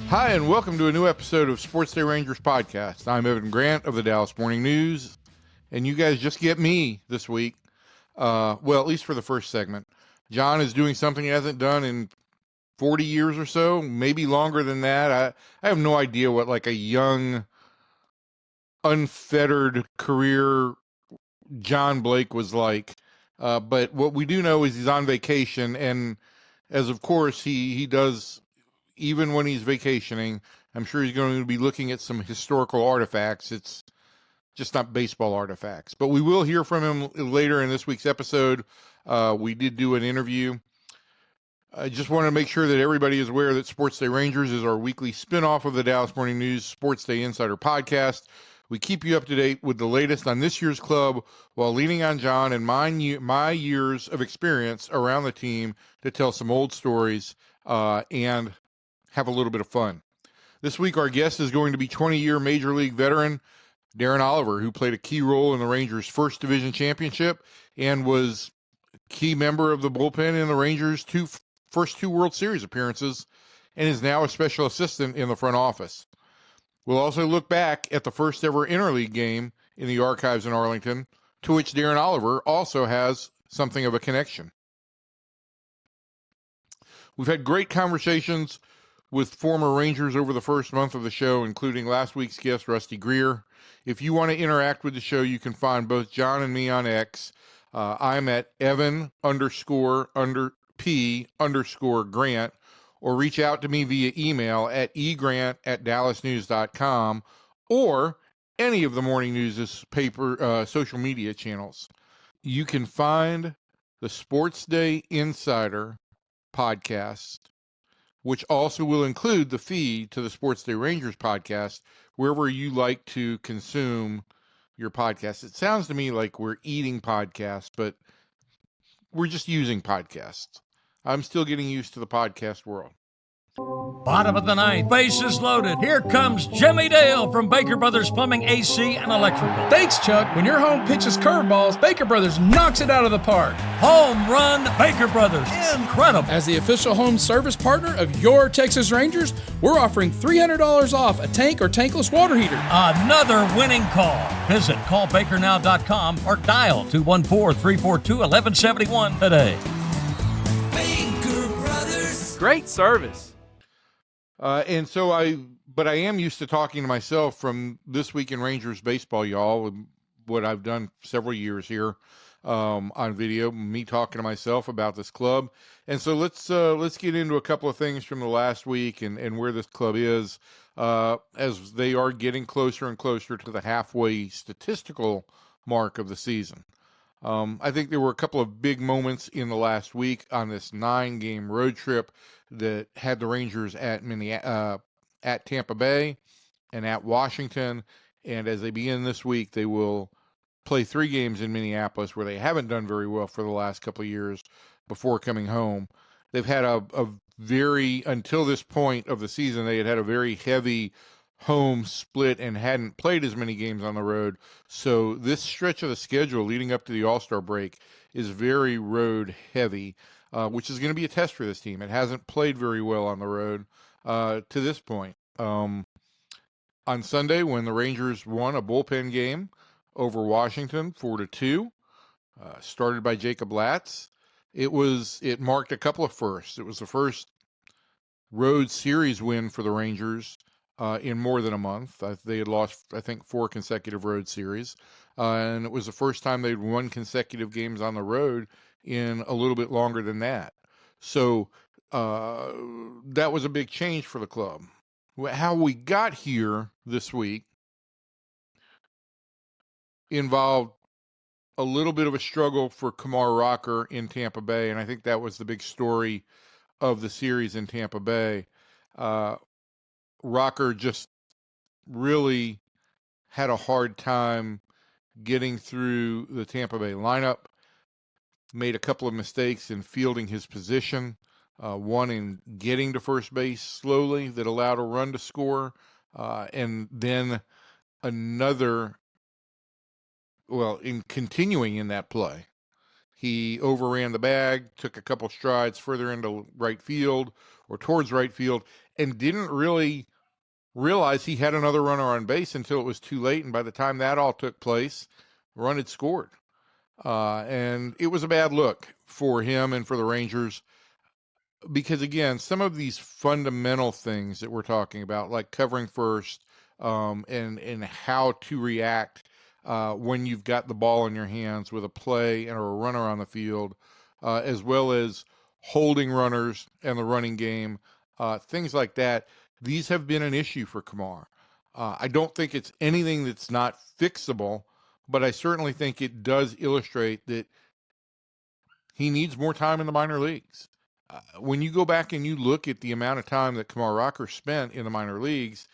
Hi, and welcome to a new episode of SportsDay Rangers podcast. I'm Evan Grant of the Dallas Morning News, and you guys just get me this week. Well, at least for the first segment. John is doing something he hasn't done in 40 years or so, maybe longer than that. I have no idea what like a young, unfettered career John Blake was like. But what we do know is he's on vacation, and as of course he does, even when he's vacationing, I'm sure he's going to be looking at some historical artifacts. It's just not baseball artifacts. But we will hear from him later in this week's episode. We did do an interview. I just want to make sure that everybody is aware that SportsDay Rangers is our weekly spinoff of the Dallas Morning News SportsDay Insider podcast. We keep you up to date with the latest on this year's club while leaning on John and my years of experience around the team to tell some old stories and have a little bit of fun. This week, our guest is going to be 20-year Major League veteran Darren Oliver, who played a key role in the Rangers' first division championship and was a key member of the bullpen in the Rangers' first two World Series appearances and is now a special assistant in the front office. We'll also look back at the first ever interleague game in the archives in Arlington, to which Darren Oliver also has something of a connection. We've had great conversations with former Rangers over the first month of the show, including last week's guest, Rusty Greer. If you want to interact with the show, you can find both John and me on X. I'm at Evan_P_Grant, or reach out to me via email at egrant@dallasnews.com or any of the Morning News' social media channels. You can find the SportsDay Insider podcast, which also will include the feed to the SportsDay Rangers podcast, wherever you like to consume your podcast. It sounds to me like we're eating podcasts, but we're just using podcasts. I'm still getting used to the podcast world. Bottom of the ninth, bases loaded. Here comes Jimmy Dale from Baker Brothers Plumbing, AC, and Electrical. Thanks, Chuck. When your home pitches curveballs, Baker Brothers knocks it out of the park. Home run, Baker Brothers. Incredible. As the official home service partner of your Texas Rangers, we're offering $300 off a tank or tankless water heater. Another winning call. Visit callbakernow.com or dial 214-342-1171 today. Baker Brothers. Great service. But I am used to talking to myself from This Week in Rangers Baseball, y'all, what I've done several years here on video, me talking to myself about this club. And so let's get into a couple of things from the last week and where this club is as they are getting closer and closer to the halfway statistical mark of the season. I think there were a couple of big moments in the last week on this 9-game road trip that had the Rangers at Tampa Bay and at Washington. And as they begin this week, they will play 3 games in Minneapolis, where they haven't done very well for the last couple of years before coming home. They've had until this point of the season, they had a very heavy home split and hadn't played as many games on the road. So this stretch of the schedule leading up to the All-Star break is very road heavy, which is going to be a test for this team. It hasn't played very well on the road to this point. On Sunday, when the Rangers won a bullpen game over Washington 4-2, started by Jacob Latz, it marked a couple of firsts. It was the first road series win for the Rangers in more than a month. They had lost, I think, 4 consecutive road series, and it was the first time they'd won consecutive games on the road in a little bit longer than that. So that was a big change for the club. How we got here this week involved a little bit of a struggle for Kumar Rocker in Tampa Bay, and I think that was the big story of the series in Tampa Bay. Rocker just really had a hard time getting through the Tampa Bay lineup, made a couple of mistakes in fielding his position, one in getting to first base slowly that allowed a run to score, and then another, in continuing in that play. He overran the bag, took a couple strides further into right field or towards right field, and didn't really realize he had another runner on base until it was too late. And by the time that all took place, run had scored. And it was a bad look for him and for the Rangers because, again, some of these fundamental things that we're talking about, like covering first, and how to react when you've got the ball in your hands with a play and or a runner on the field, as well as holding runners and the running game, things like that. These have been an issue for Kumar. I don't think it's anything that's not fixable, but I certainly think it does illustrate that he needs more time in the minor leagues. When you go back and you look at the amount of time that Kumar Rocker spent in the minor leagues,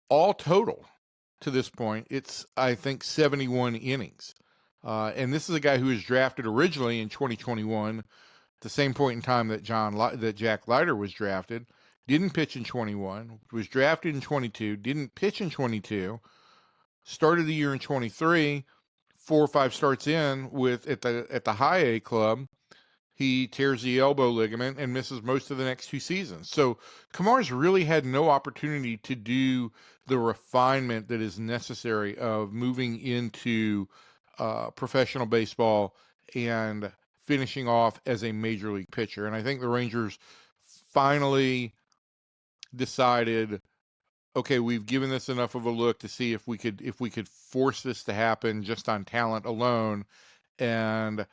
all total to this point, it's, I think, 71 innings. And this is a guy who was drafted originally in 2021, the same point in time that Jack Leiter was drafted. Didn't pitch in 21, was drafted in 22, didn't pitch in 22, started the year in 23, 4 or 5 starts in with at the high A club. He tears the elbow ligament and misses most of the next 2 seasons. So Kumar's really had no opportunity to do the refinement that is necessary of moving into professional baseball and finishing off as a major league pitcher. And I think the Rangers finally decided, okay, we've given this enough of a look to see if we could force this to happen just on talent alone, and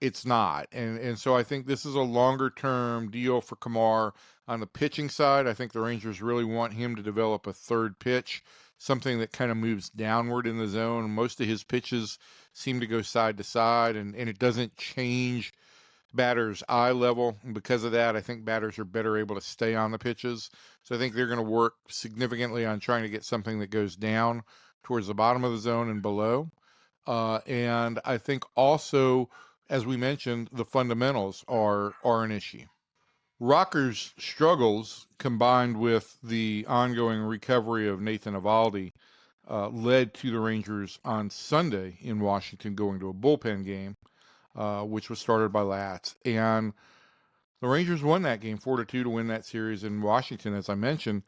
it's not. And so I think this is a longer term deal for Kumar. On the pitching side, I think the Rangers really want him to develop a third pitch, something that kind of moves downward in the zone. Most of his pitches seem to go side to side, and it doesn't change batters' eye level. And because of that, I think batters are better able to stay on the pitches. So I think they're going to work significantly on trying to get something that goes down towards the bottom of the zone and below. And I think also, as we mentioned, the fundamentals are an issue. Rocker's struggles, combined with the ongoing recovery of Nathan Eovaldi, led to the Rangers on Sunday in Washington going to a bullpen game, which was started by Latz. And the Rangers won that game 4-2 to win that series in Washington, as I mentioned.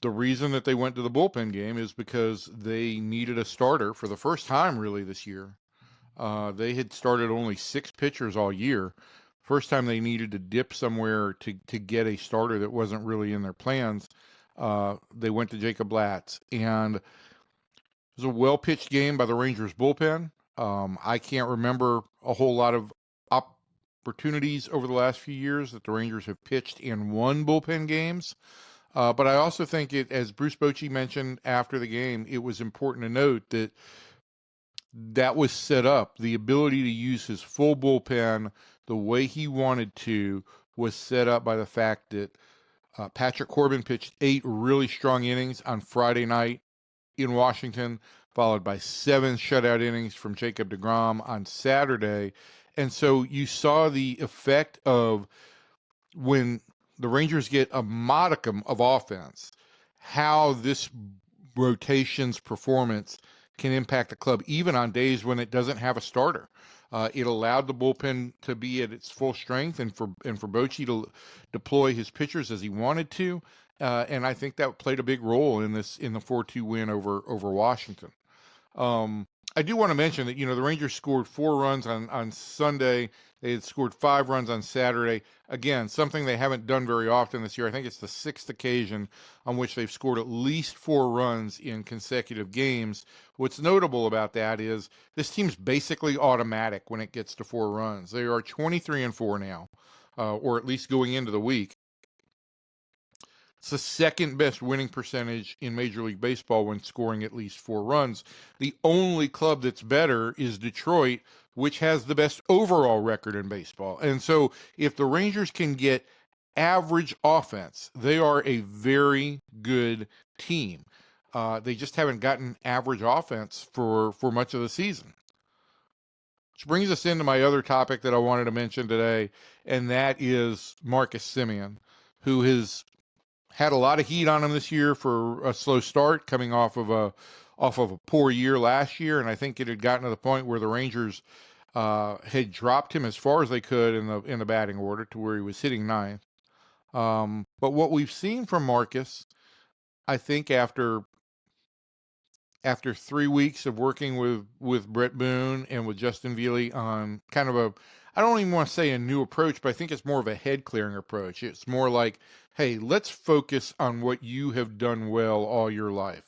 The reason that they went to the bullpen game is because they needed a starter for the first time really this year. They had started only 6 pitchers all year. First time they needed to dip somewhere to get a starter that wasn't really in their plans. They went to Jacob Latz, and it was a well-pitched game by the Rangers bullpen. I can't remember a whole lot of opportunities over the last few years that the Rangers have pitched and won bullpen games. But I also think as Bruce Bochy mentioned after the game, it was important to note that was set up. The ability to use his full bullpen the way he wanted to was set up by the fact that Patrick Corbin pitched 8 really strong innings on Friday night in Washington, followed by 7 shutout innings from Jacob deGrom on Saturday. And so you saw the effect of when the Rangers get a modicum of offense, how this rotation's performance can impact the club, even on days when it doesn't have a starter. It allowed the bullpen to be at its full strength, and for Bochy to deploy his pitchers as he wanted to. And I think that played a big role in the 4-2 win over Washington. I do want to mention that, the Rangers scored 4 runs on Sunday. They had scored 5 runs on Saturday. Again, something they haven't done very often this year. I think it's the 6th occasion on which they've scored at least 4 runs in consecutive games. What's notable about that is this team's basically automatic when it gets to 4 runs. They are 23-4 now, or at least going into the week. It's the second best winning percentage in Major League Baseball when scoring at least 4 runs. The only club that's better is Detroit, which has the best overall record in baseball. And so if the Rangers can get average offense, they are a very good team. They just haven't gotten average offense for much of the season. Which brings us into my other topic that I wanted to mention today, and that is Marcus Semien, who has had a lot of heat on him this year for a slow start, coming off of a poor year last year, and I think it had gotten to the point where the Rangers had dropped him as far as they could in the batting order to where he was hitting 9th. But what we've seen from Marcus, I think after 3 weeks of working with Brett Boone and with Justin Vealey on kind of a, I don't even want to say a new approach, but I think it's more of a head clearing approach. It's more like, hey, let's focus on what you have done well all your life.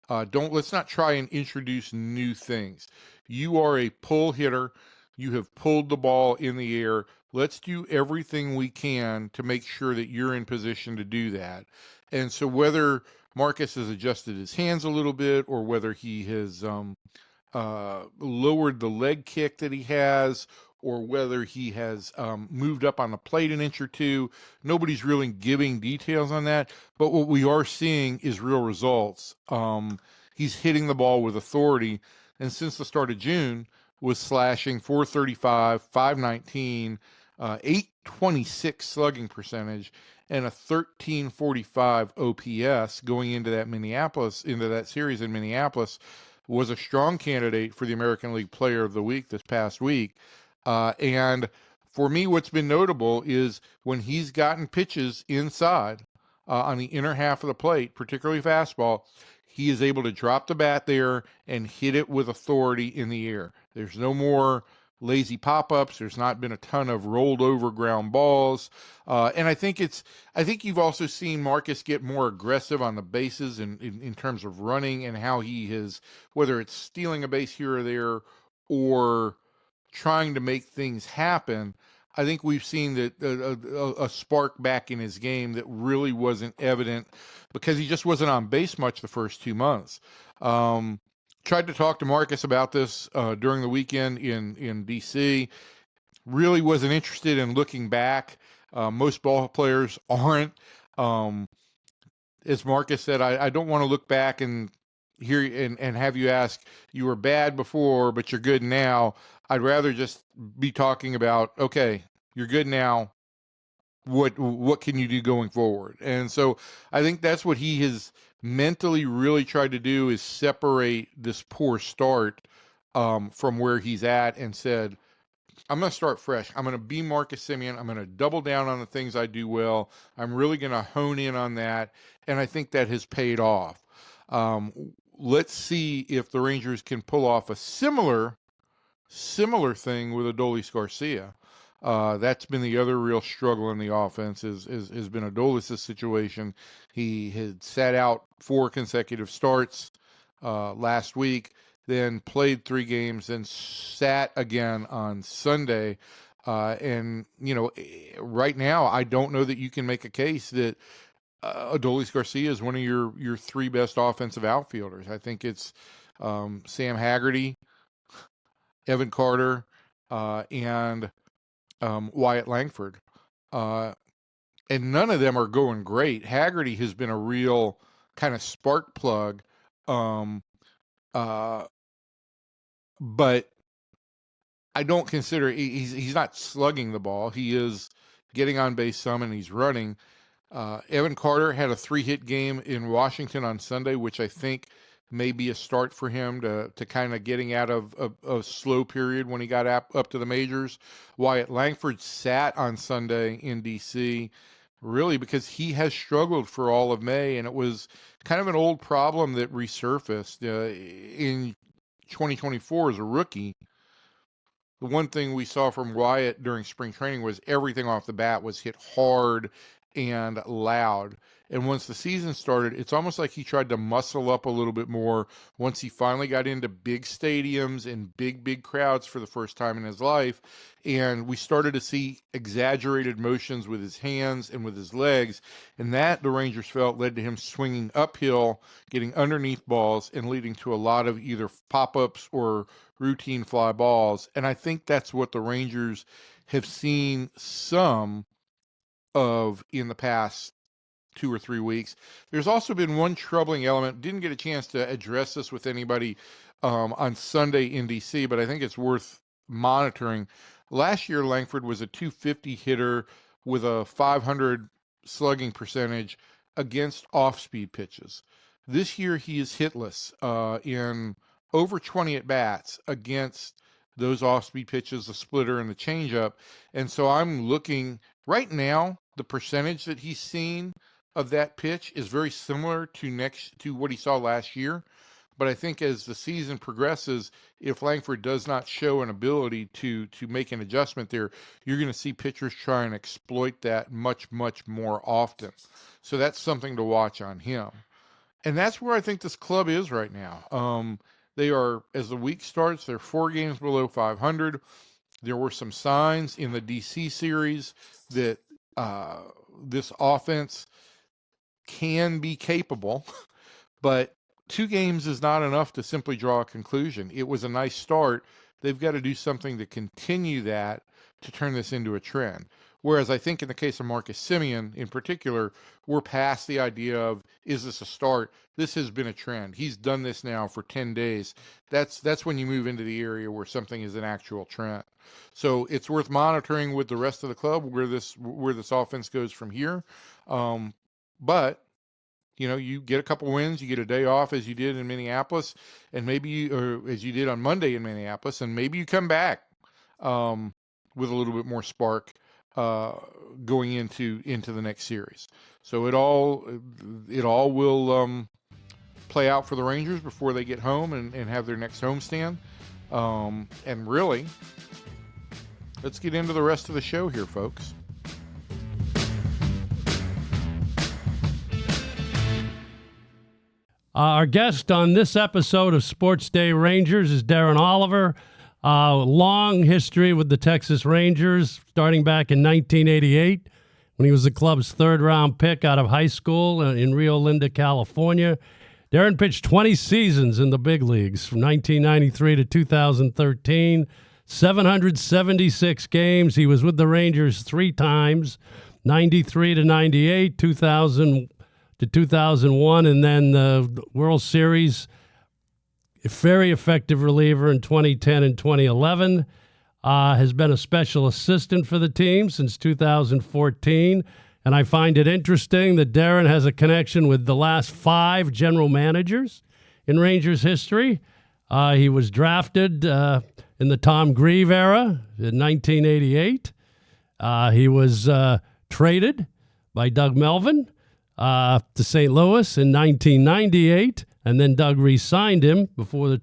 Let's not try and introduce new things. You are a pull hitter. You have pulled the ball in the air. Let's do everything we can to make sure that you're in position to do that. And so whether Marcus has adjusted his hands a little bit, or whether he has lowered the leg kick that he has, or whether he has moved up on the plate an inch or two. Nobody's really giving details on that, but what we are seeing is real results. He's hitting the ball with authority, and since the start of June, was slashing 435, 519, 826 slugging percentage, and a 1345 OPS going into that series in Minneapolis, was a strong candidate for the American League Player of the Week this past week. And for me, what's been notable is when he's gotten pitches inside on the inner half of the plate, particularly fastball, he is able to drop the bat there and hit it with authority in the air. There's no more lazy pop-ups. There's not been a ton of rolled over ground balls. And I think you've also seen Marcus get more aggressive on the bases in terms of running, and how he has, whether it's stealing a base here or there or trying to make things happen. I think we've seen that a spark back in his game that really wasn't evident because he just wasn't on base much the first 2 months. Tried to talk to Marcus about this during the weekend in D.C. Really wasn't interested in looking back. Most ball players aren't. As Marcus said, I don't want to look back and hear and have you ask, you were bad before, but you're good now. I'd rather just be talking about, okay, you're good now. What can you do going forward? And so I think that's what he has mentally really tried to do, is separate this poor start from where he's at, and said, I'm going to start fresh. I'm going to be Marcus Semien. I'm going to double down on the things I do well. I'm really going to hone in on that. And I think that has paid off. Let's see if the Rangers can pull off a similar thing with Adolis Garcia. That's been the other real struggle in the offense has been Adolis' situation. He had sat out 4 consecutive starts last week, then played 3 games, then sat again on Sunday. And, right now, I don't know that you can make a case that Adolis Garcia is one of your 3 best offensive outfielders. I think it's Sam Haggerty, Evan Carter, and Wyatt Langford. And none of them are going great. Haggerty has been a real kind of spark plug. But I don't consider he's not slugging the ball. He is getting on base some, and he's running. Evan Carter had a 3-hit game in Washington on Sunday, which I think may be a start for him to kind of getting out of a slow period when he got up to the majors. Wyatt Langford sat on Sunday in D.C., really because he has struggled for all of May, and it was kind of an old problem that resurfaced in 2024 as a rookie. The one thing we saw from Wyatt during spring training was everything off the bat was hit hard and loud. And once the season started, it's almost like he tried to muscle up a little bit more once he finally got into big stadiums and big crowds for the first time in his life. And we started to see exaggerated motions with his hands and with his legs. And that, the Rangers felt, led to him swinging uphill, getting underneath balls, and leading to a lot of either pop-ups or routine fly balls. And I think that's what the Rangers have seen some of in the past 2 or 3 weeks. There's also been one troubling element. Didn't get a chance to address this with anybody on Sunday in DC, but I think it's worth monitoring. Last year, Langford was a .250 hitter with a .500 slugging percentage against off-speed pitches. This year, he is hitless in over 20 at-bats against those off-speed pitches, the splitter and the changeup. And so I'm looking right now, the percentage that he's seen of that pitch is very similar to what he saw last year. But I think as the season progresses, if Langford does not show an ability to make an adjustment there, you're going to see pitchers try and exploit that much, much more often. So that's something to watch on him. And that's where I think this club is right now. They are, as the week starts, they're 4 games below 500. There were some signs in the DC series that this offense can be capable, but 2 games is not enough to simply draw a conclusion. It was a nice start. They've got to do something to continue that to turn this into a trend. Whereas I think in the case of Marcus Semien in particular, we're past the idea of, is this a start? This has been a trend. He's done this now for 10 days. That's when you move into the area where something is an actual trend. So it's worth monitoring with the rest of the club where this offense goes from here. But you get a couple wins, you get a day off as you did in Minneapolis, and or as you did on Monday in Minneapolis, and maybe you come back with a little bit more spark going into the next series. So it all will play out for the Rangers before they get home and have their next homestand. And really, let's get into the rest of the show here, folks. Our guest on this episode of Sports Day Rangers is Darren Oliver. Long history with the Texas Rangers, starting back in 1988 when he was the club's 3rd-round pick out of high school in Rio Linda, California. Darren pitched 20 seasons in the big leagues from 1993 to 2013, 776 games. He was with the Rangers 3 times, 93 to 98, 2000 to 2001, and then the World Series. A very effective reliever in 2010 and 2011. Has been a special assistant for the team since 2014. And I find it interesting that Darren has a connection with the last 5 general managers in Rangers history. He was drafted in the Tom Grieve era in 1988. He was traded by Doug Melvin to St. Louis in 1998, and then Doug re-signed him before the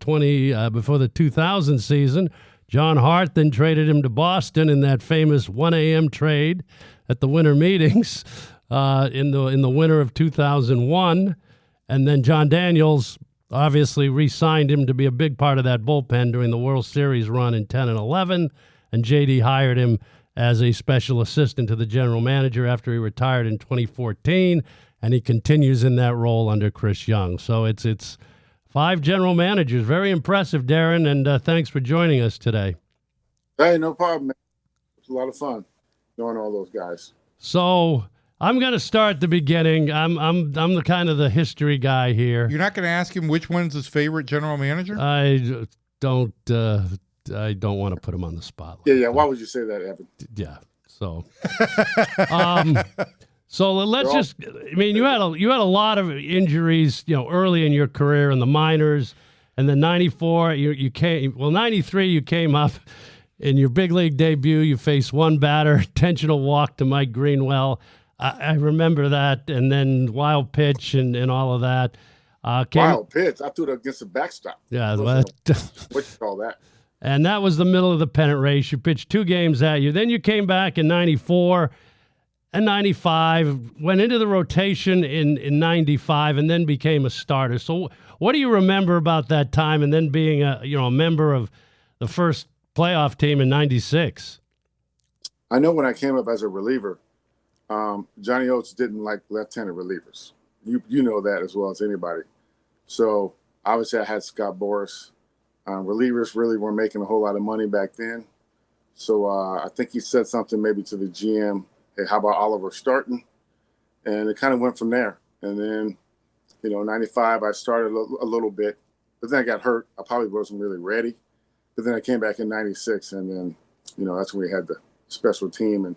2000 season. John Hart then traded him to Boston in that famous 1 a.m. trade at the winter meetings in the winter of 2001, and then John Daniels obviously re-signed him to be a big part of that bullpen during the World Series run in 10 and 11, and JD hired him as a special assistant to the general manager after he retired in 2014, and he continues in that role under Chris Young. So it's 5 general managers. Very impressive, Darren, and thanks for joining us today. Hey, no problem, man. It's a lot of fun knowing all those guys. So I'm going to start at the beginning. I'm the kind of the history guy here. You're not going to ask him which one's his favorite general manager? I don't want to put him on the spot. Yeah. Why would you say that, Evan? Yeah. So, so let's just. I mean, you had a lot of injuries, early in your career in the minors, and then '94 you came. Well, '93 you came up in your big league debut. You faced one batter, intentional walk to Mike Greenwell. I remember that, and then wild pitch and all of that. Wild pitch. I threw it against the backstop. Yeah, what you call that? And that was the middle of the pennant race. You pitched 2 games that year. Then you came back in 94 and 95, went into the rotation in 95, and then became a starter. So what do you remember about that time and then being a member of the first playoff team in 96? I know when I came up as a reliever, Johnny Oates didn't like left-handed relievers. You know that as well as anybody. So obviously I had Scott Boras. Relievers really weren't making a whole lot of money back then. So I think he said something maybe to the GM, hey, how about Oliver starting? And it kind of went from there. And then, 95, I started a little bit, but then I got hurt. I probably wasn't really ready. But then I came back in 96, and then, that's when we had the special team. And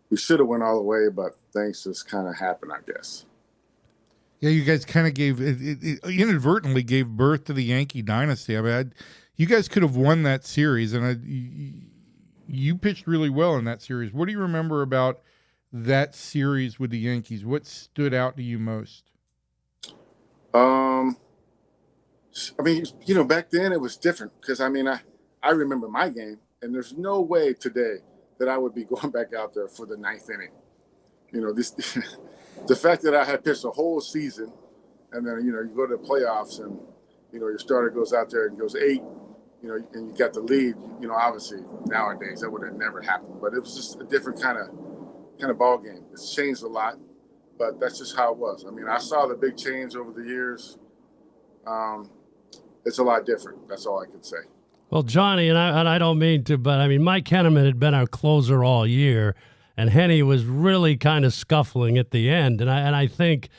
we should have went all the way, but things just kind of happened, I guess. Yeah, you guys kind of inadvertently gave birth to the Yankee dynasty. I mean, you guys could have won that series, and you pitched really well in that series. What do you remember about that series with the Yankees? What stood out to you most? I mean, back then it was different because, I mean, I remember my game, and there's no way today that I would be going back out there for the ninth inning. The fact that I had pitched a whole season, and then, you go to the playoffs and, your starter goes out there and goes 8, and you got the lead, obviously nowadays that would have never happened, but it was just a different kind of ball game. It's changed a lot, but that's just how it was. I mean, I saw the big change over the years. It's a lot different. That's all I can say. Well, Johnny, and I don't mean to, but I mean, Mike Henneman had been our closer all year, and Henny was really kind of scuffling at the end, and I think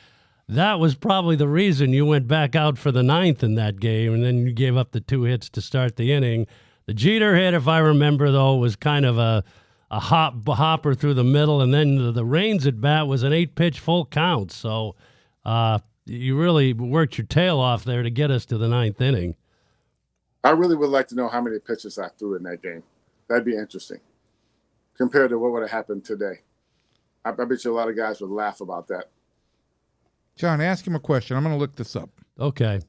that was probably the reason you went back out for the ninth in that game, and then you gave up the 2 hits to start the inning. The Jeter hit, if I remember, though, was kind of a hopper through the middle, and then the Raines at bat was an 8-pitch full count. So you really worked your tail off there to get us to the ninth inning. I really would like to know how many pitches I threw in that game. That'd be interesting compared to what would have happened today. I bet you a lot of guys would laugh about that. John, ask him a question. I'm going to look this up. Okay.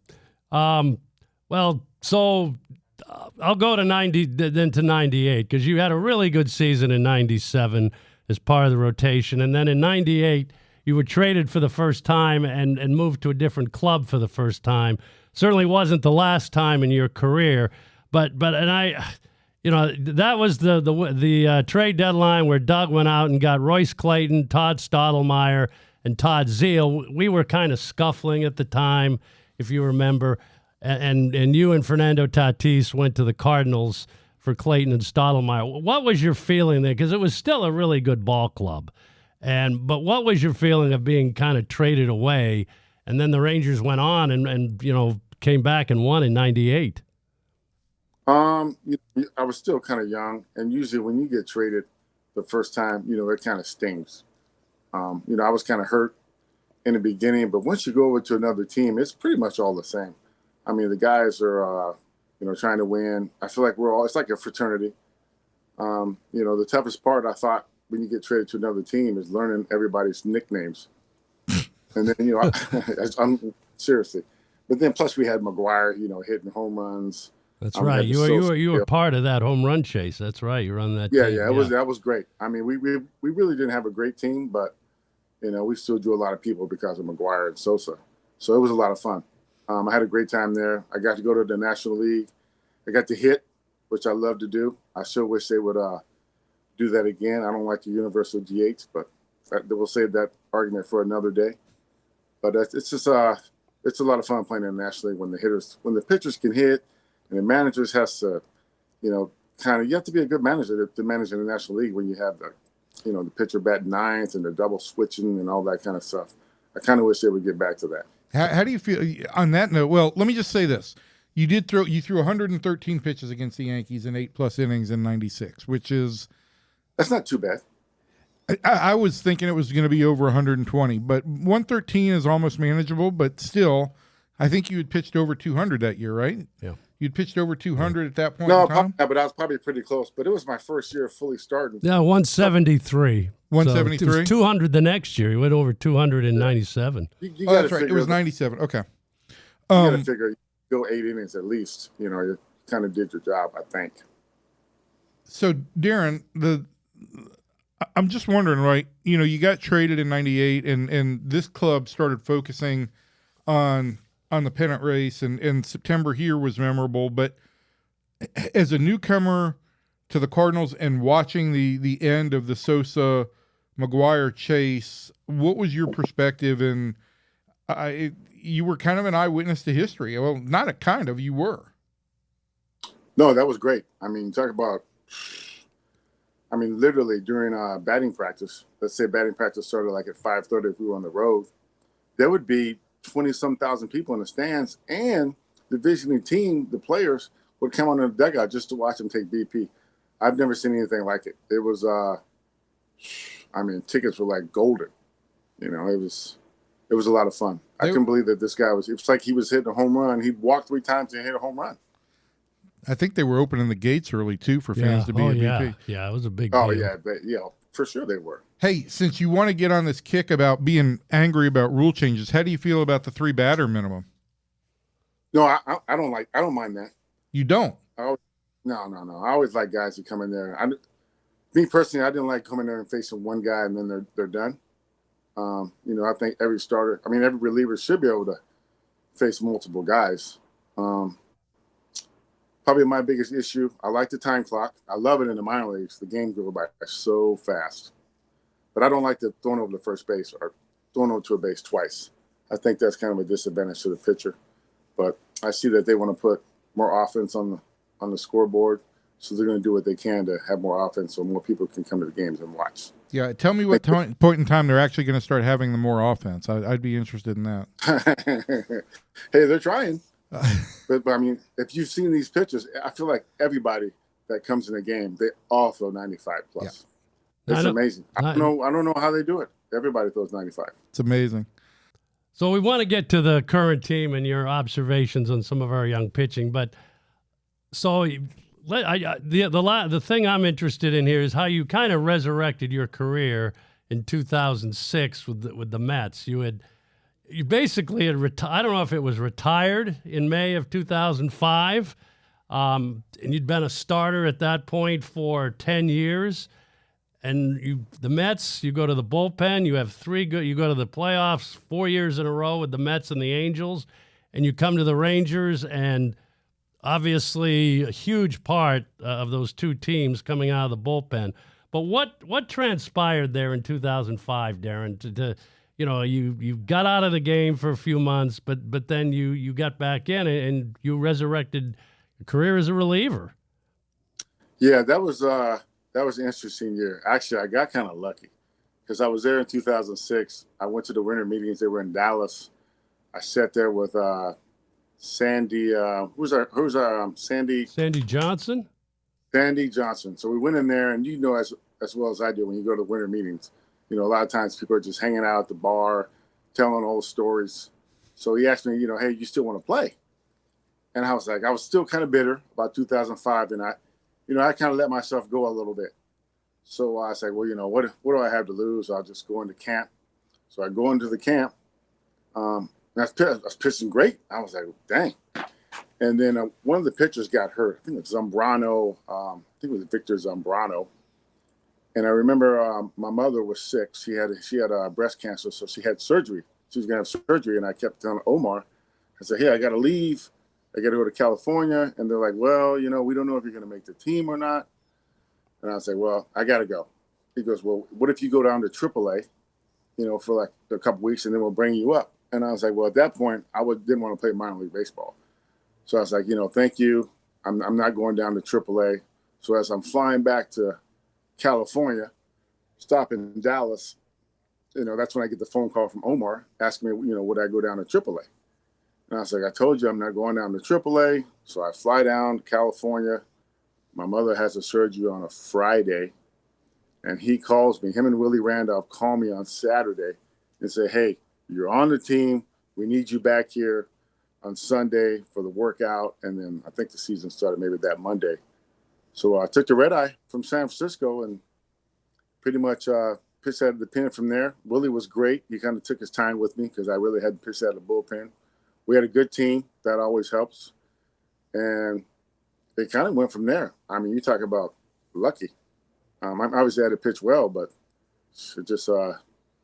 Well, so I'll go to 90, then to 98, because you had a really good season in 97 as part of the rotation. And then in 98, you were traded for the first time and moved to a different club for the first time. Certainly wasn't the last time in your career, but that was the trade deadline where Doug went out and got Royce Clayton, Todd Stottlemyre, and Todd Zeal. We were kind of scuffling at the time, if you remember, and you and Fernando Tatis went to the Cardinals for Clayton and Stottlemyre. What was your feeling there? Because it was still a really good ball club, but what was your feeling of being kind of traded away? And then the Rangers went on and came back and won in 98. I was still kind of young, and usually when you get traded the first time, it kind of stings. I was kind of hurt in the beginning, but once you go over to another team, it's pretty much all the same. I mean, the guys are, trying to win. I feel like it's like a fraternity. The toughest part, I thought, when you get traded to another team is learning everybody's nicknames. And then, I'm seriously. But then plus we had McGuire, hitting home runs. That's right. You were part of that home run chase. That's right. You were on that team. Yeah, that was great. I mean, we really didn't have a great team, but we still drew a lot of people because of McGuire and Sosa. So it was a lot of fun. I had a great time there. I got to go to the National League. I got to hit, which I love to do. I sure wish they would do that again. I don't like the universal DH, but we'll save that argument for another day. But it's just it's a lot of fun playing in the National League when the pitchers can hit, and the managers has to, you have to be a good manager to manage in the National League when you have the pitcher bat ninth and the double switching and all that kind of stuff. I kind of wish they would get back to that. How do you feel on that note? Well, let me just say this. You threw 113 pitches against the Yankees in 8+ innings in 96, which is... That's not too bad. I was thinking it was going to be over 120, but 113 is almost manageable, but still, I think you had pitched over 200 that year, right? Yeah. You'd pitched over 200 at that point No, in time? but I was probably pretty close. But it was my first year fully starting. Yeah, 173. 173? So it was 200 the next year. He went over 200 in 97. That's right. It was 97. Okay. You got to figure you go 8 innings at least. You kind of did your job, I think. So, Darren, I'm just wondering, right? You got traded in 98, and this club started focusing on the pennant race, and September here was memorable. But as a newcomer to the Cardinals and watching the end of the Sosa McGuire chase, what was your perspective? And you were kind of an eyewitness to history. Well, not a kind of, you were. No, that was great. I mean, talk about. Literally during batting practice, let's say batting practice started like at 5:30 if we were on the road, there would be 20-some thousand people in the stands, and the visiting team, the players, would come on the dugout just to watch them take BP. I've never seen anything like it. It was, tickets were like golden. It was a lot of fun. I couldn't believe that this guy it was like he was hitting a home run. He'd walk 3 times and hit a home run. I think they were opening the gates early too for fans to be a BP. Yeah, it was a big Oh deal. yeah, for sure they were. Hey, since you want to get on this kick about being angry about rule changes, how do you feel about the 3 batter minimum? No, I don't mind that. You don't? No. I always like guys who come in there. Me personally, I didn't like coming there and facing one guy and then they're done. I think every reliever should be able to face multiple guys. Probably my biggest issue, I like the time clock. I love it in the minor leagues. The game goes by so fast. But I don't like the throwing over the first base or throwing over to a base twice. I think that's kind of a disadvantage to the pitcher. But I see that they want to put more offense on the scoreboard, so they're going to do what they can to have more offense so more people can come to the games and watch. Yeah, tell me what point in time they're actually going to start having the more offense. I'd be interested in that. Hey, they're trying. But I mean, if you've seen these pitches, I feel like everybody that comes in the game, they all throw 95 plus. Yeah. It's amazing. I don't know how they do it. Everybody throws 95. It's amazing. So we want to get to the current team and your observations on some of our young pitching, but so the thing I'm interested in here is how you kind of resurrected your career in 2006 with the Mets. You basically had I don't know if it was retired in May of 2005, and you'd been a starter at that point for 10 years. And the Mets, you go to the bullpen, you have you go to the playoffs 4 years in a row with the Mets and the Angels, and you come to the Rangers, and obviously a huge part of those two teams coming out of the bullpen. But what transpired there in 2005, Darren? You got out of the game for a few months, but then you got back in and you resurrected your career as a reliever. Yeah, that was an interesting year. Actually, I got kind of lucky because I was there in 2006. I went to the winter meetings. They were in Dallas. I sat there with Sandy. Who's our Sandy? Sandy Johnson. Sandy Johnson. So we went in there, and as well as I do when you go to winter meetings, a lot of times people are just hanging out at the bar, telling old stories. So he asked me, hey, you still want to play? And I was like, I was still kind of bitter about 2005, and I kind of let myself go a little bit. So I said, well, what do I have to lose? I'll just go into camp. So I go into the camp. I was pitching great. I was like, dang. And then one of the pitchers got hurt. I think it was Zambrano. I think it was Victor Zambrano. And I remember my mother was sick. She had breast cancer, so she had surgery. She was going to have surgery, and I kept telling Omar, I said, hey, I got to leave. I got to go to California. And they're like, well, we don't know if you're going to make the team or not. And I said, well, I got to go. He goes, well, what if you go down to AAA, for like a couple weeks, and then we'll bring you up? And I was like, well, at that point, I didn't want to play minor league baseball. So I was like, thank you. I'm not going down to AAA. So as I'm flying back to California, stop in Dallas, that's when I get the phone call from Omar asking me, would I go down to AAA? And I was like, I told you I'm not going down to AAA. So I fly down to California. My mother has a surgery on a Friday. And he calls me. Him and Willie Randolph call me on Saturday and say, hey, you're on the team. We need you back here on Sunday for the workout. And then I think the season started maybe that Monday. So I took the red eye from San Francisco and pretty much pitched out of the pen from there. Willie was great. He kind of took his time with me because I really hadn't pitched out of the bullpen. We had a good team. That always helps. And it kind of went from there. I mean, you talk about lucky. I obviously had to pitch well, but it just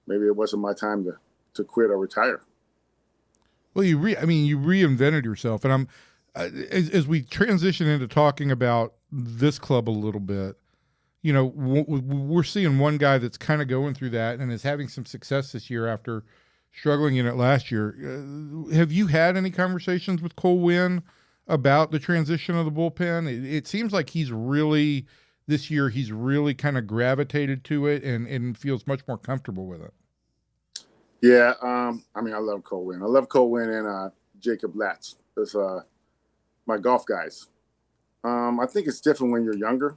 maybe it wasn't my time to quit or retire. Well, you reinvented yourself. And I'm as we transition into talking about this club a little bit, we're seeing one guy that's kind of going through that and is having some success this year after struggling in it last year. Have you had any conversations with Cole Winn about the transition of the bullpen? It seems like this year he's really kind of gravitated to it and feels much more comfortable with it. Yeah, I love Cole Winn. I love Cole Winn and Jacob Latz. Those my golf guys. I think it's different when you're younger.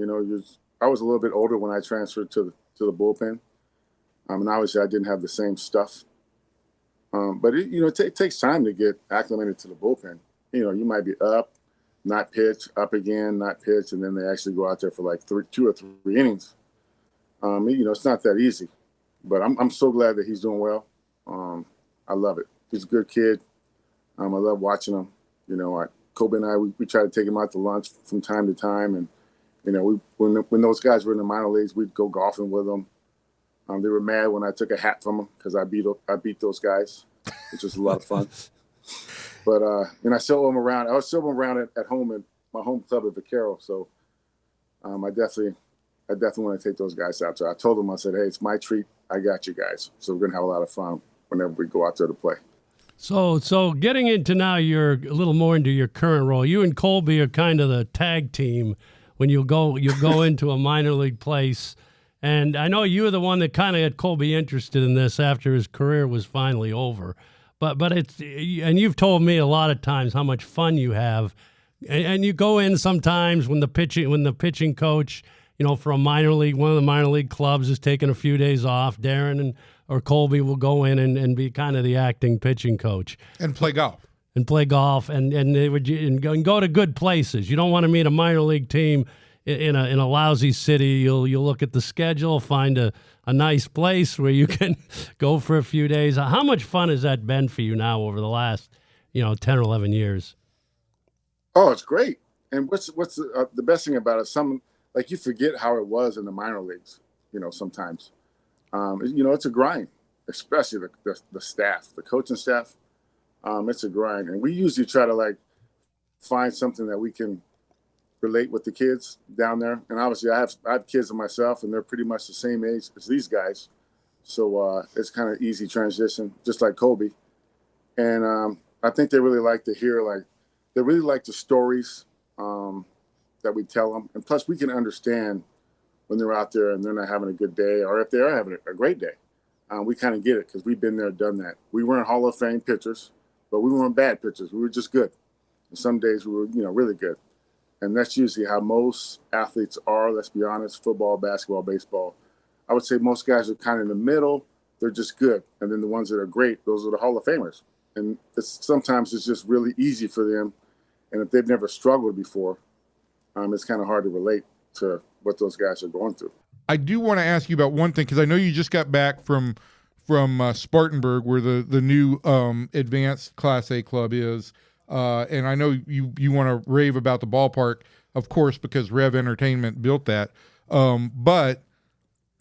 I was a little bit older when I transferred to the bullpen. And obviously I didn't have the same stuff. But it takes time to get acclimated to the bullpen. You might be up not pitch, up again, not pitch, and then they actually go out there for like 2 or 3 innings. It's not that easy, but I'm so glad that he's doing well. I love it. He's a good kid. I love watching him. Kobe and I, we try to take him out to lunch from time to time, and when those guys were in the minor leagues, we'd go golfing with them. They were mad when I took a hat from them because I beat those guys, which was a lot of fun. But I still them around. I was still around at home at my home club at Vaquero. So I definitely want to take those guys out there. I told them, I said, hey, it's my treat. I got you guys. So we're gonna have a lot of fun whenever we go out there to play. So getting into now, you're a little more into your current role. You and Colby are kind of the tag team when you go into a minor league place. And I know you were the one that kind of had Colby interested in this after his career was finally over. But and you've told me a lot of times how much fun you have, and you go in sometimes when the pitching coach, for one of the minor league clubs is taking a few days off. Darren or Colby will go in and be kind of the acting pitching coach and play golf. And go to good places. You don't want to meet a minor league team in a lousy city. You'll look at the schedule, find a nice place where you can go for a few days. How much fun has that been for you now over the last 10 or 11 years? Oh, it's great. And what's the best thing about it? You forget how it was in the minor leagues. Sometimes, it's a grind, especially the staff, the coaching staff. It's a grind, and we usually try to find something that we can relate with the kids down there. And obviously I have kids of myself, and they're pretty much the same age as these guys. So it's kind of easy transition, just like Kobe. And I think they really like to hear, they really like the stories that we tell them. And plus we can understand when they're out there and they're not having a good day, or if they are having a great day. We kind of get it because we've been there, done that. We weren't Hall of Fame pitchers, but we weren't bad pitchers. We were just good. And some days we were, really good. And that's usually how most athletes are, let's be honest, football, basketball, baseball. I would say most guys are kind of in the middle. They're just good. And then the ones that are great, those are the Hall of Famers. And sometimes it's just really easy for them. And if they've never struggled before, it's kind of hard to relate to what those guys are going through. I do want to ask you about one thing, because I know you just got back from Spartanburg, where the new advanced Class A club is. And I know you want to rave about the ballpark, of course, because Rev Entertainment built that. But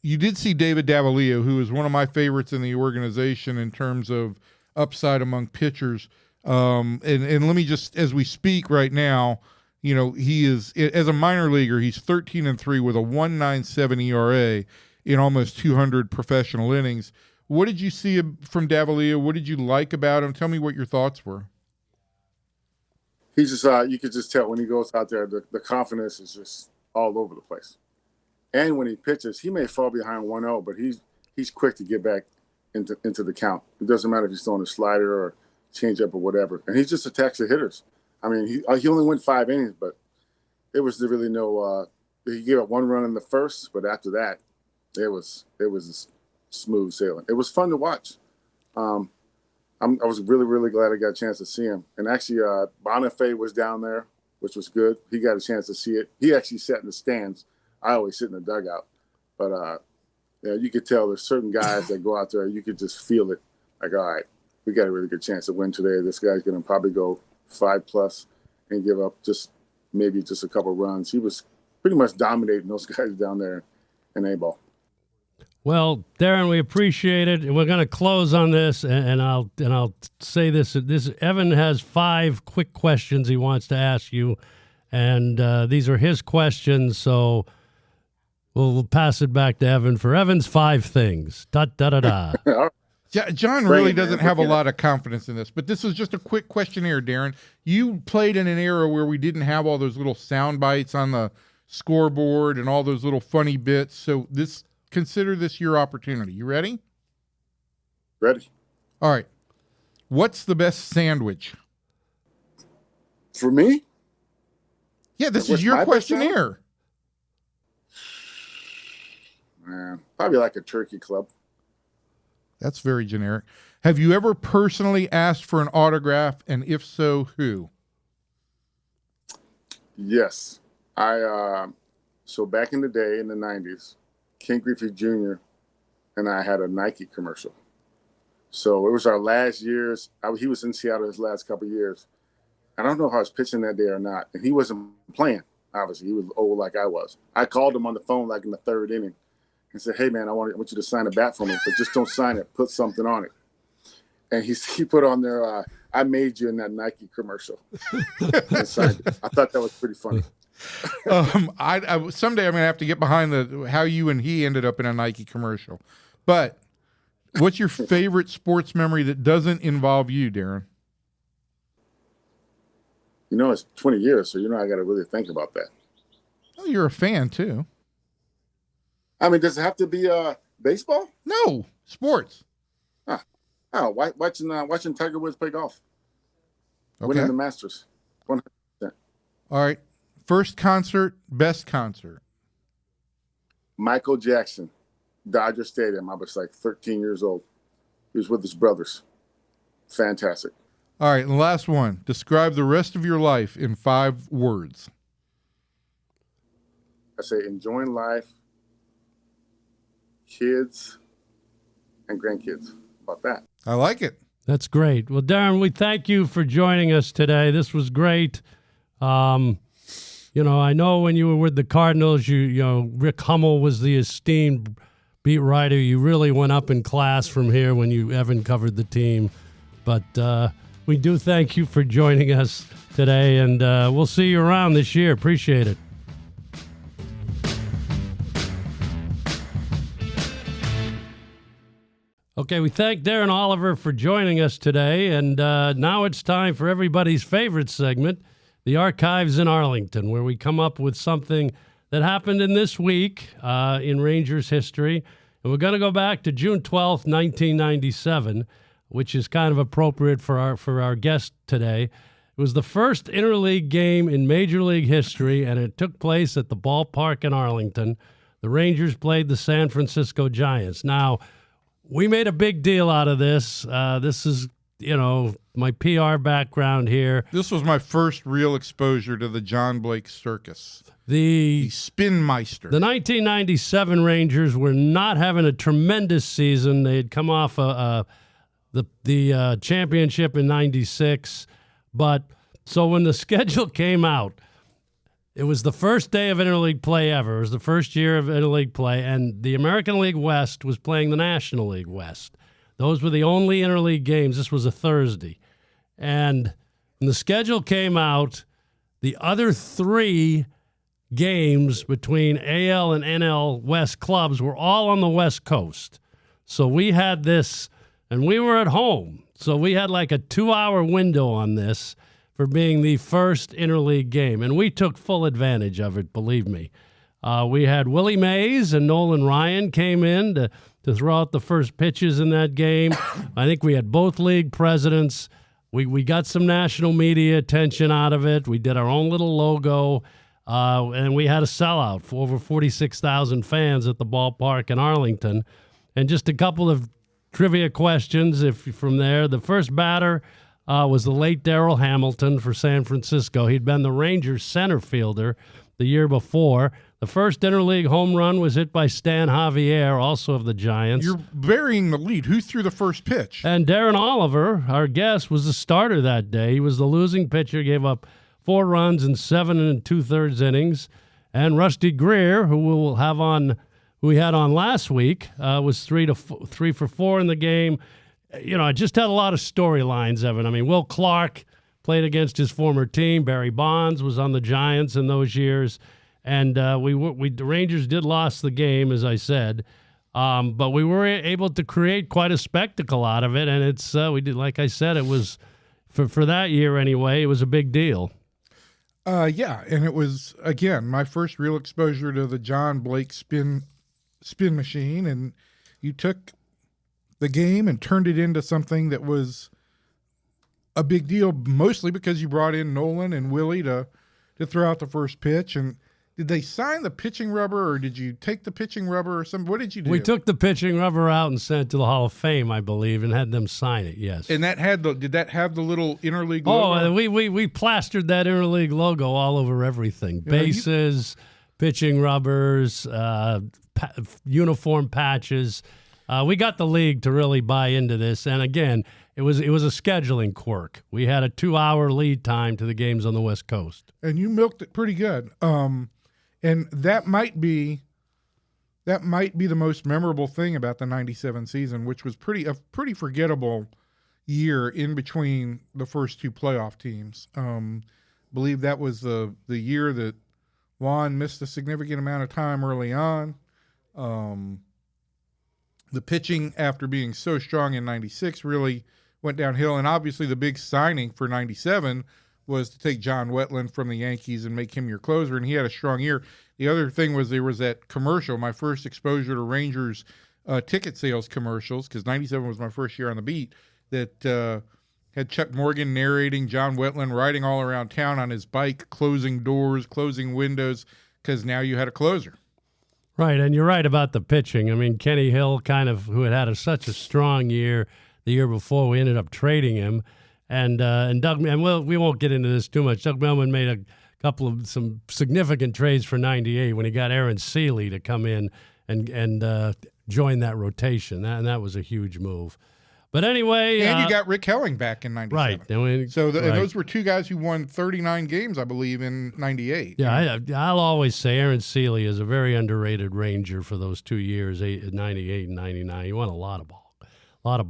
you did see David Davalillo, who is one of my favorites in the organization in terms of upside among pitchers. And let me just, as we speak right now, he is, as a minor leaguer, he's 13-3 with a 1.97 ERA in almost 200 professional innings. What did you see from Davalillo? What did you like about him? Tell me what your thoughts were. He's just, you could just tell when he goes out there, the confidence is just all over the place. And when he pitches, he may fall behind 1-0, but he's quick to get back into the count. It doesn't matter if he's throwing a slider or changeup or whatever. And he just attacks the hitters. I mean, he only went 5 innings, but it was really no. He gave up 1 run in the first, but after that, it was smooth sailing. It was fun to watch. I was really, really glad I got a chance to see him. And actually, Bonifay was down there, which was good. He got a chance to see it. He actually sat in the stands. I always sit in the dugout. But, you could tell there's certain guys that go out there, you could just feel it. Like, all right, we got a really good chance to win today. This guy's going to probably go 5+ and give up maybe just a couple runs. He was pretty much dominating those guys down there in A-ball. Well, Darren, we appreciate it, and we're going to close on this. And I'll say this: Evan has 5 quick questions he wants to ask you, and these are his questions. So we'll pass it back to Evan for Evan's 5 things. Da da da da. John really doesn't have a lot of confidence in this, but this is just a quick questionnaire, Darren. You played in an era where we didn't have all those little sound bites on the scoreboard and all those little funny bits. So consider this your opportunity. You ready? Ready. All right. What's the best sandwich? For me? Yeah, this is your questionnaire. Man, probably like a turkey club. That's very generic. Have you ever personally asked for an autograph, and if so, who? Yes. So back in the day, in the 90s, Ken Griffey Jr. and I had a Nike commercial. So it was our last years. He was in Seattle his last couple of years. I don't know if I was pitching that day or not. And he wasn't playing, obviously. He was old like I was. I called him on the phone like in the third inning and said, hey, man, I want you to sign a bat for me, but just don't sign it. Put something on it. And he put on there, I made you in that Nike commercial. And signed it. I thought that was pretty funny. I someday I'm gonna have to get behind how you and he ended up in a Nike commercial. But what's your favorite sports memory that doesn't involve you, Darren? It's 20 years, so I got to really think about that. Oh, you're a fan too. I mean, does it have to be baseball? No, sports. Watching Tiger Woods play golf, winning the Masters, 100%. All right. First concert, best concert. Michael Jackson, Dodger Stadium. I was like 13 years old. He was with his brothers. Fantastic. All right, and the last one. Describe the rest of your life in 5 words. I say enjoying life, kids, and grandkids. About that. I like it. That's great. Well, Darren, we thank you for joining us today. This was great. I know when you were with the Cardinals, Rick Hummel was the esteemed beat writer. You really went up in class from here when Evan covered the team. But we do thank you for joining us today, and we'll see you around this year. Appreciate it. Okay, we thank Darren Oliver for joining us today, and now it's time for everybody's favorite segment, the Archives in Arlington, where we come up with something that happened in this week in Rangers history. And we're going to go back to June 12th, 1997, which is kind of appropriate for our guest today. It was the first interleague game in Major League history, and it took place at the ballpark in Arlington. The Rangers played the San Francisco Giants. Now, we made a big deal out of this. This is, my PR background here. This was my first real exposure to the John Blake circus. The Spin Meister. The 1997 Rangers were not having a tremendous season. They had come off the championship in 96. But so when the schedule came out, it was the first day of interleague play ever. It was the first year of interleague play, and the American League West was playing the National League West. Those were the only interleague games. This was a Thursday. And when the schedule came out, the other 3 games between AL and NL West clubs were all on the West Coast. So we had this, and we were at home. So we had like a 2-hour window on this for being the first interleague game, and we took full advantage of it, believe me. We had Willie Mays and Nolan Ryan came in to throw out the first pitches in that game. I think we had both league presidents. We got some national media attention out of it. We did our own little logo, and we had a sellout for over 46,000 fans at the ballpark in Arlington. And just a couple of trivia questions from there. The first batter was the late Darrell Hamilton for San Francisco. He'd been the Rangers center fielder the year before. The first interleague home run was hit by Stan Javier, also of the Giants. You're burying the lead. Who threw the first pitch? And Darren Oliver, our guest, was the starter that day. He was the losing pitcher, gave up 4 runs in 7 2/3 innings. And Rusty Greer, who we had on last week, was 3 for 4 in the game. I just had a lot of storylines, Evan. I mean, Will Clark played against his former team. Barry Bonds was on the Giants in those years. And the Rangers did lose the game, as I said. But we were able to create quite a spectacle out of it. And we did, like I said, it was, for that year anyway, it was a big deal. Yeah, and it was, again, my first real exposure to the John Blake spin machine. And you took the game and turned it into something that was a big deal, mostly because you brought in Nolan and Willie to throw out the first pitch. And Did they sign the pitching rubber, or did you take the pitching rubber, or something? What did you do? We took the pitching rubber out and sent it to the Hall of Fame, I believe, and had them sign it. Yes. And did that have the little interleague Oh, logo? we plastered that interleague logo all over everything. Bases, pitching rubbers, uniform patches. We got the league to really buy into this, and again, it was a scheduling quirk. We had a 2-hour lead time to the games on the West Coast, and you milked it pretty good. And that might be the most memorable thing about the '97 season, which was a pretty forgettable year in between the first two playoff teams. Believe that was the year that Juan missed a significant amount of time early on. The pitching, after being so strong in '96, really went downhill. And obviously the big signing for '97 was to take John Wetland from the Yankees and make him your closer, and he had a strong year. The other thing was there was that commercial, my first exposure to Rangers ticket sales commercials, because '97 was my first year on the beat, that had Chuck Morgan narrating, John Wetland riding all around town on his bike, closing doors, closing windows, because now you had a closer. Right, and you're right about the pitching. I mean, Kenny Hill, who had such a strong year the year before, we ended up trading him. And Doug, and we won't get into this too much. Doug Melman made a couple of some significant trades for '98 when he got Aaron Seeley to come in and join that rotation. That was a huge move. But anyway, and you got Rick Helling back in '97. Right. And those were two guys who won 39 games, I believe, in '98. Yeah, I'll always say Aaron Seeley is a very underrated Ranger for those 2 years, '98 and '99. He won a lot of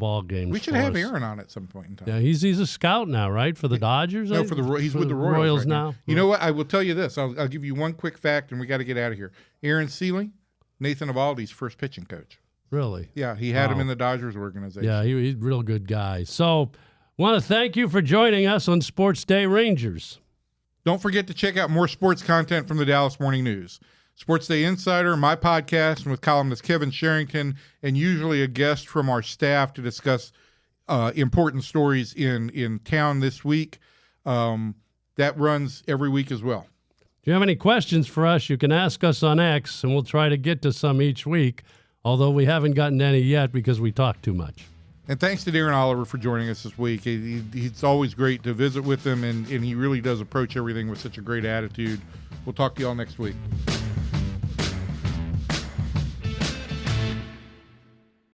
ball games. We should have Aaron on at some point in time. Yeah, he's a scout now, right, for the Dodgers? No, he's with the Royals right now. You know what? I will tell you this. I'll give you one quick fact, and we got to get out of here. Aaron Seeley, Nathan Eovaldi's first pitching coach. Really? Yeah, he had him in the Dodgers organization. Yeah, he's a real good guy. So, want to thank you for joining us on Sports Day Rangers. Don't forget to check out more sports content from the Dallas Morning News. Sports Day Insider, my podcast, and with columnist Kevin Sherrington, and usually a guest from our staff to discuss important stories in town this week. That runs every week as well. If you have any questions for us, you can ask us on X, and we'll try to get to some each week, although we haven't gotten any yet because we talk too much. And thanks to Darren Oliver for joining us this week. It's always great to visit with him, and he really does approach everything with such a great attitude. We'll talk to you all next week.